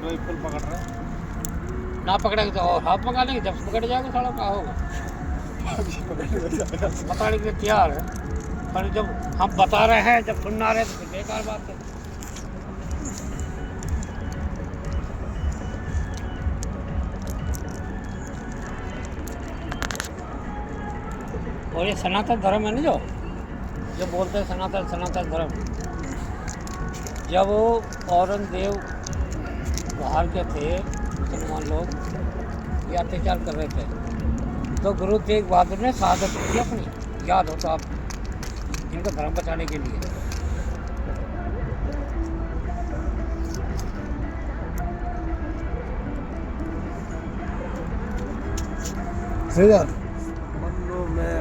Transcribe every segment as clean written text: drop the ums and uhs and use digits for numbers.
वही फुल पकड़ रहा है। ना पकड़ेगा तो और हाथ पकड़ लेंगे, जब पकड़ जाएगा साला क्या होगा। बताने के लिए तैयार है, पर जब हम बता रहे हैं, जब सुन ना रहे तो फिर बेकार बात है। और ये सनातन धर्म है ना, जो बोलते हैं सनातन धर्म, जब औरंगजेब बाहर के थे मुसलमान लोग, ये अत्याचार कर रहे थे, तो गुरु तेग बहादुर ने शहादत की अपनी, याद हो तो आप, इनको धर्म बचाने के लिए।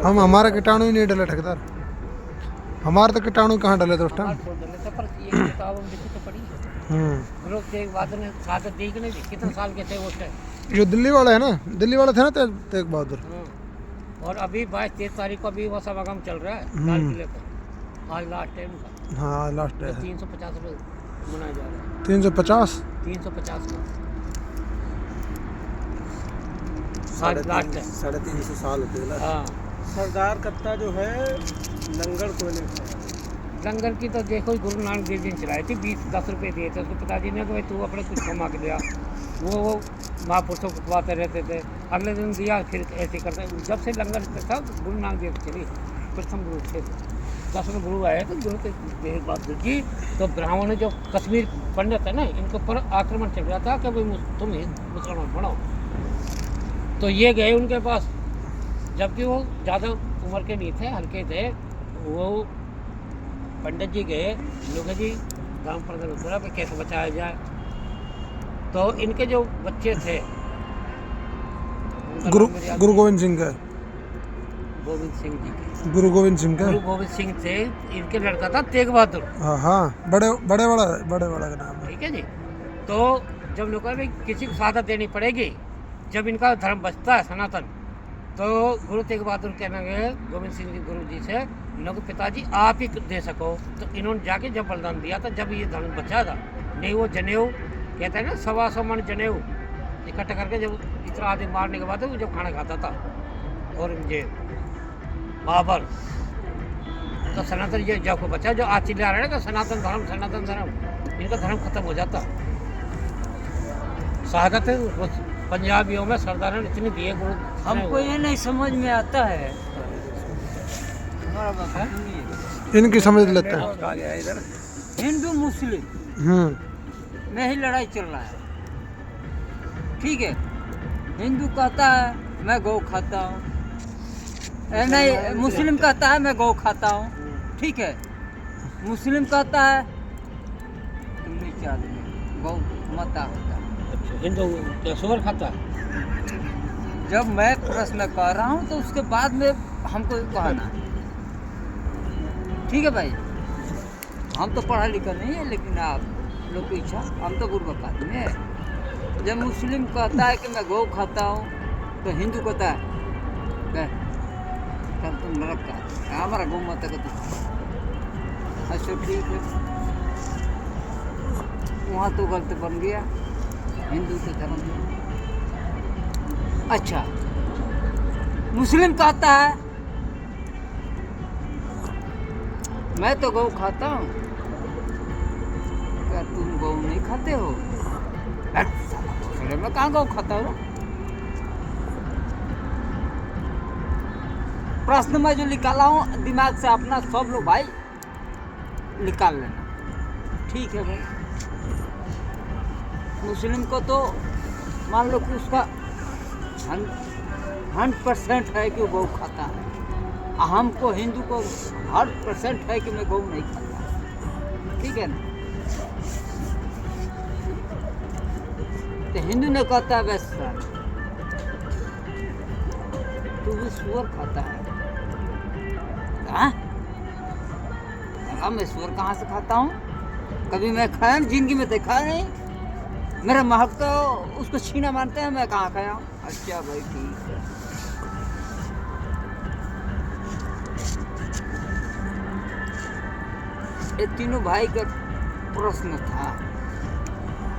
हम हमारा कीटाणु ही नहीं डले ठेकेदार, हमारे तो कीटाणु कहाँ डले थे उस टाइम। पर ये किताब हम लिखी तो पढ़ी है। गुरु तेग बहादुर ने शहादत दी कि नहीं दी? कितने साल के थे वो टाइम? जो दिल्ली वाले है ना, दिल्ली वाले थे ना तेग बहादुर। और अभी 22-23 तारीख को अभी वो समागम चल रहा है लाल किले पर, आज लास्ट टाइम का। हाँ लास्ट है, 350 रुपये मनाया जा रहा है। 350 350 ₹350 साल होते हैं। हाँ, सरदार कत्ता जो है लंगर को नहीं खाया। लंगर की तो देखो गुरु नानक देव जी ने चलाई थी, 20-10 रुपये दिए थे उसके पिताजी ने कि भाई तू अपने कुछ कमा के दिया। वो महापुरुषों को खुआते रहते थे, अगले दिन दिया, फिर ऐसे करते। जब से लंगर था गुरु नानक देव चली, प्रथम गुरु थे, 10वें गुरु आए तो गुरु तेग बहादुर जी। तो ब्राह्मण जो कश्मीर पंडित है ना, इनके ऊपर आक्रमण चल रहा था कि भाई तुम ही मुसलमान बनो, तो ये गए उनके पास, जबकि वो ज़्यादा उम्र के नहीं थे, हल्के थे। वो पंडित जी गए, लोग जी धर्म प्रचार पे कैसे बचाया जाए। तो इनके जो बच्चे थे, गुरु गोविंद सिंह का, गोविंद सिंह जी के, गुरु गोविंद सिंह का, गुरु गोविंद सिंह थे, इनके लड़का था तेग बहादुर। हाँ हाँ, बड़े वाला का नाम है। ठीक है जी। तो जब लोग भाई किसी को शहादत देनी पड़ेगी, जब इनका धर्म बचता है सनातन, तो गुरु तेग बहादुर कहने गए गोविंद सिंह जी गुरु जी से, लोग पिताजी आप ही दे सको। तो इन्होंने जाके जब बलिदान दिया था, जब ये धर्म बचा था, नहीं वो जनेऊ कहते हैं ना, 125 मन जनेऊ इकट्ठा करके जब इतना आदमी मारने के बाद वो जब खाना खाता था औरंगजेब बाबर, तो सनातन ये जब को बचा, जो आज चिल्ला रहे हैं ना सनातन धर्म, इनका धर्म खत्म हो जाता। शहादत पंजाबियों में सरदार ने इतनी दिए गुरु। हमको ये नहीं समझ में आता है, इनकी समझ लेते हैं। हिंदू मुस्लिम में ही लड़ाई चल रहा है। ठीक है, हिंदू कहता है मैं गौ खाता हूँ, नहीं मुस्लिम कहता है मैं गौ खाता हूँ। ठीक है, मुस्लिम कहता है तुम नीचे आदमी गौ माता होता है। हिंदू क्या सुअर खाता है? जब मैं प्रश्न कर रहा हूँ तो उसके बाद में हमको कहना है। ठीक है भाई, हम तो पढ़ा लिखा नहीं है, लेकिन आप लोग की इच्छा, हम तो गुरबक आदमी है। जब मुस्लिम कहता है कि मैं गौ खाता हूँ, तो हिंदू कहता है तब तुम नरक का हमारा गौ माता का। अच्छा ठीक है, वहाँ तो गलत बन गया हिंदू के धर्म में। अच्छा, मुस्लिम कहता है मैं तो गौ खाता हूँ, क्या तुम गौ नहीं खाते हो? मैं कहाँ गौ खाता हूँ? प्रश्न में जो निकाला हूँ दिमाग से अपना, सब लोग भाई निकाल लेना। ठीक है भाई, मुस्लिम को तो मान लो कि उसका 100% है कि वो गौ खाता है, हमको हिंदू को 100% है कि मैं गौ नहीं खाता। ठीक है ना? तो हिंदू ने कहता है वैसा तू भी सुअर खाता है। मैं सुअर कहाँ से खाता हूँ? कभी मैं खाया जिंदगी में देखा नहीं। मेरा महक तो उसको छीना मानते हैं, मैं कहाँ खाया हूँ। अच्छा भाई ठीक है, ये तीनों भाई का प्रश्न था।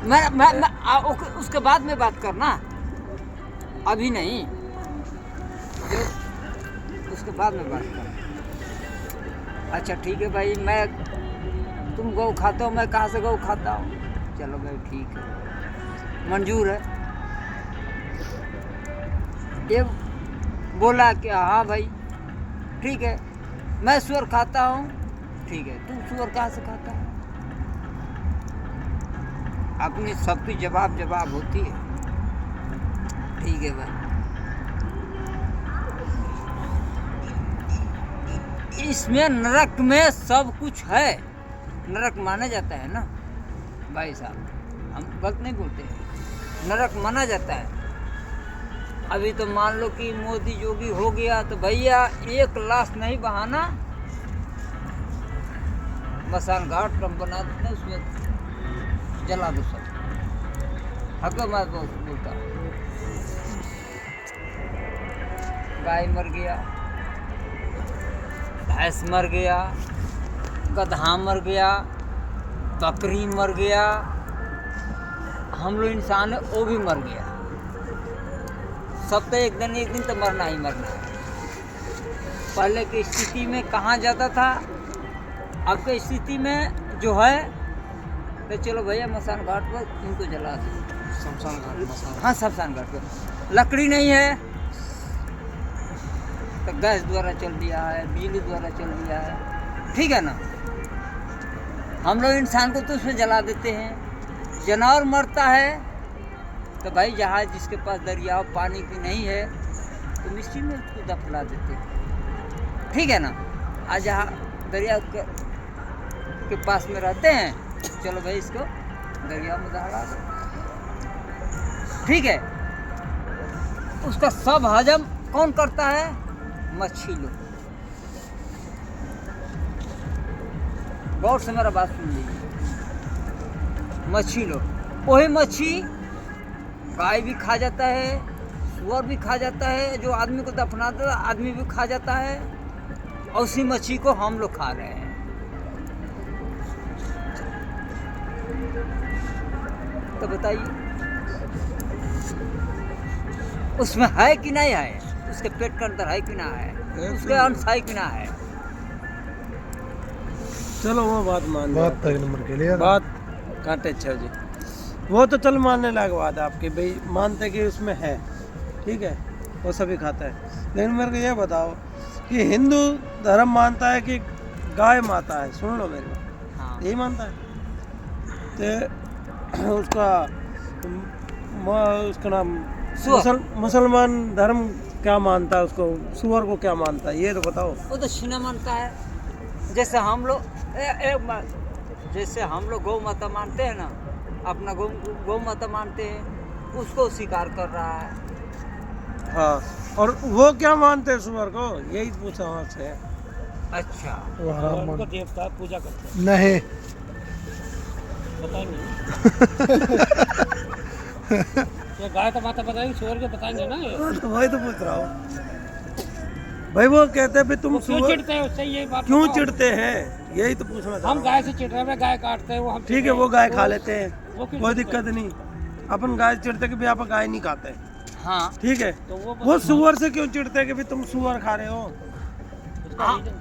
उसके बाद में बात करना, अभी नहीं, जो उसके बाद में बात करना। अच्छा ठीक है भाई, तुम गौ खाते हो, मैं कहाँ से गौ खाता हूँ? चलो भाई ठीक है, मंजूर है। ये बोला कि हाँ भाई ठीक है, मैं सुअर खाता हूँ, ठीक है, तुम सुअर कहाँ से खाता है? अपनी सबकी जवाब होती है। ठीक है भाई, इसमें नरक में सब कुछ है, नरक माना जाता है ना भाई साहब, हम गलत नहीं बोलते, नरक माना जाता है। अभी तो मान लो कि मोदी जोगी हो गया तो भैया 1 लाश नहीं बहाना, मसान घाट कम बना देते, उसमें जला दो सब। हक मैं बोलता, गाय मर गया, भैंस मर गया, गधा मर गया, बकरी मर गया, हम लोग इंसान है वो भी मर गया। सब तो एक दिन तो मरना ही मरना है। पहले की स्थिति में कहाँ जाता था, अब की स्थिति में जो है तो चलो भैया मसान घाट पर इनको जला दो, शमशान घाट, हाँ शमशान घाट पर। लकड़ी नहीं है तो गैस द्वारा चल दिया है, बिजली द्वारा चल दिया है, ठीक है ना। हम लोग इंसान को तो उसमें जला देते हैं। जानवर मरता है तो भाई जहाँ जिसके पास दरिया पानी की नहीं है तो मिट्टी में उसको दफना देते हैं, ठीक है ना। आज जहाँ दरिया के पास में रहते हैं, चलो भाई इसको दरिया में दहला दो, ठीक है। उसका सब हजम कौन करता है? मच्छी लोग। गौर से मेरा बात सुन लीजिए, मच्छी लोग, वही मच्छी गाय भी खा जाता है, सुअर भी खा जाता है, जो आदमी को दफना देता आदमी भी खा जाता है, और उसी मच्छी को हम लोग खा रहे हैं। तो बताइए उसमें है कि नहीं है? उसके पेट के अंदर है कि ना है? उसके अंश है कि ना है? चलो वो बात मान बात तो एक नंबर के लिए बात काटे अच्छा जी, वो तो चल मानने लायक बात है आपकी, भाई मानते कि उसमें है, ठीक है, वो सभी खाता है। लेकिन मेरे को ये बताओ कि हिंदू धर्म मानता है कि गाय माता है, सुन लो मेरे को, हाँ। यही मानता है। तो उसका नाम मुसलमान धर्म क्या मानता है? उसको सुअर को क्या मानता है, ये तो बताओ। वो तो छीना मानता है। जैसे हम लोग गौ माता मानते हैं ना, अपना गौ माता मानते हैं, उसको स्वीकार कर रहा है। हाँ, और वो क्या मानते हैं सुअर को, यही पूछा वहाँ से। अच्छा, वो हराम मान देवता पूजा करते हैं, नहीं बताएंगे। ये गाय का माता बताएंगे, सुअर के बताएंगे ना। ये तो वही तो पूछ रहा हूँ भाई, वो कहते हैं भी तुम क्यों सुअर चिढ़ते हैं उससे, ये बात क्यों बताओ। चिढ़ते हैं, यही तो पूछना था। हम गाय से चिढ़ रहे हैं, गाय काटते हैं, वो हम ठीक है, वो गाय खा लेते हैं, वो क्यों कोई चिढ़ते दिक्कत नहीं। अपन गाय चिढ़ते कि भी आप गाय नहीं खाते, हाँ। ठीक है। तो वो सुअर से क्यों चिढ़ते हैं कि भी तुम सुअर खा रहे हो? उसका रीजन-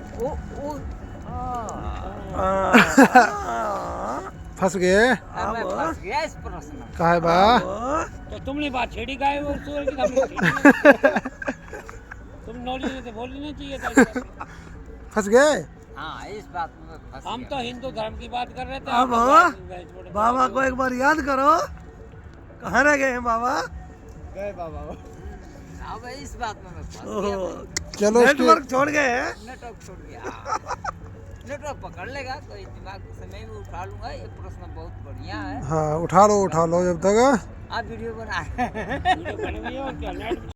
फंस गए मैं फंस गया इस प्रश्न में। काहे बा तो तुमने बात छेड़ी गाय और सुअर की, हमने छेड़ी नहीं। तुम नॉलेज नहीं थे, बोलनी नहीं चाहिए था इस बात पे। फंस गए हाँ, इस बात में फंस हम गया। तो हिंदू धर्म की बात कर रहे थे। अब बाबा को एक बार याद करो, कहाँ रह गए हैं बाबा? गए बाबा अब इस बात में मैं फंस गया ओहो, भाई। चलो नेटवर्क छोड़ गए हैं। नेटवर्क छोड़ गया। नेटवर्क पकड़ लेगा, कोई दिमाग से मैं भी उठा लूंगा। ये प्रश्न बहुत बढ़िया है। हाँ उठा लो जब तक आप वीडियो बना रहे हैं। वीडियो बनी हुई है और क्या नेट